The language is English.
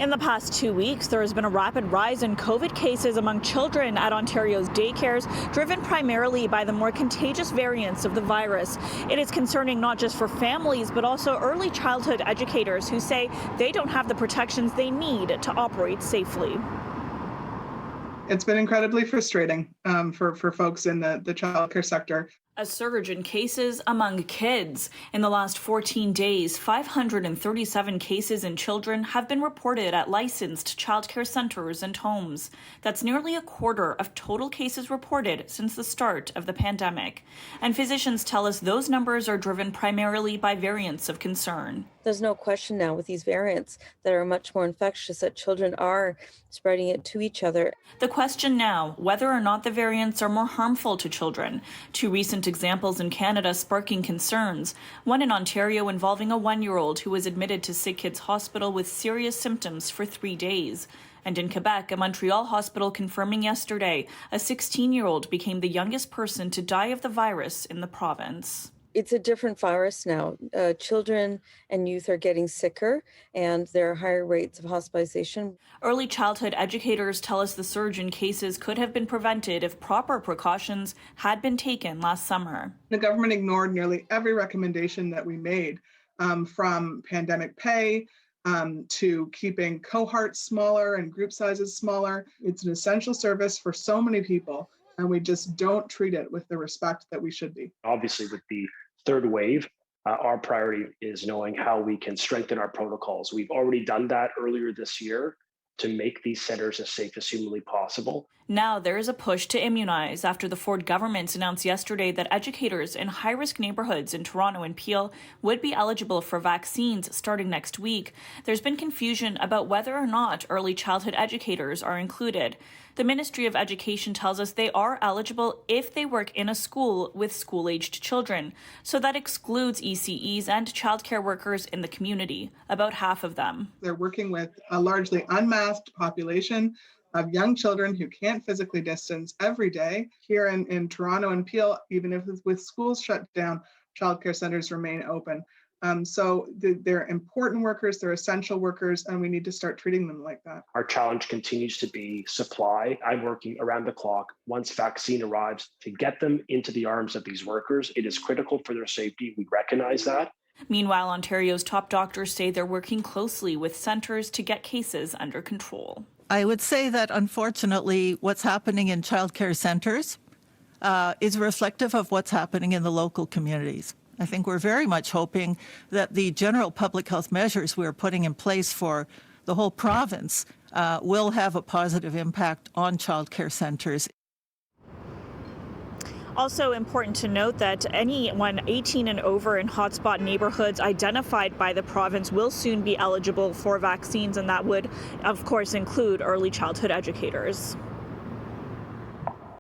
In the past 2 weeks, there has been a rapid rise in COVID cases among children at Ontario's daycares, driven primarily by the more contagious variants of the virus. It is concerning not just for families, but also early childhood educators who say they don't have the protections they need to operate safely. It's been incredibly frustrating for folks in the childcare sector. A surge in cases among kids. In the last 14 days, 537 cases in children have been reported at licensed childcare centers and homes. That's nearly a quarter of total cases reported since the start of the pandemic. And physicians tell us those numbers are driven primarily by variants of concern. There's no question now with these variants that are much more infectious that children are spreading it to each other. The question now, whether or not the variants are more harmful to children. Two recent examples in Canada sparking concerns. One in Ontario involving a 1-year-old who was admitted to Sick Kids Hospital with serious symptoms for 3 days. And in Quebec, a Montreal hospital confirming yesterday a 16-year-old became the youngest person to die of the virus in the province. It's a different virus now. Children and youth are getting sicker and there are higher rates of hospitalization. Early childhood educators tell us the surge in cases could have been prevented if proper precautions had been taken last summer. The government ignored nearly every recommendation that we made, from pandemic pay to keeping cohorts smaller and group sizes smaller. It's an essential service for so many people, and we just don't treat it with the respect that we should be. Obviously, with the third wave, our priority is knowing how we can strengthen our protocols. We've already done that earlier this year to make these centers as safe as humanly possible. Now there is a push to immunize after the Ford government announced yesterday that educators in high-risk neighborhoods in Toronto and Peel would be eligible for vaccines starting next week. There's been confusion about whether or not early childhood educators are included. The Ministry of Education tells us they are eligible if they work in a school with school-aged children. So that excludes ECEs and childcare workers in the community, about half of them. They're working with a largely unmasked population of young children who can't physically distance every day. Here in Toronto and Peel, even if with schools shut down, childcare centers remain open. So they're important workers, they're essential workers, and we need to start treating them like that. Our challenge continues to be supply. I'm working around the clock once vaccine arrives to get them into the arms of these workers. It is critical for their safety. We recognize that. Meanwhile, Ontario's top doctors say they're working closely with centres to get cases under control. I would say that, unfortunately, what's happening in childcare centres is reflective of what's happening in the local communities. I think we're very much hoping that the general public health measures we're putting in place for the whole province will have a positive impact on childcare centres. Also important to note that anyone 18 and over in hotspot neighborhoods identified by the province will soon be eligible for vaccines, and that would, of course, include early childhood educators.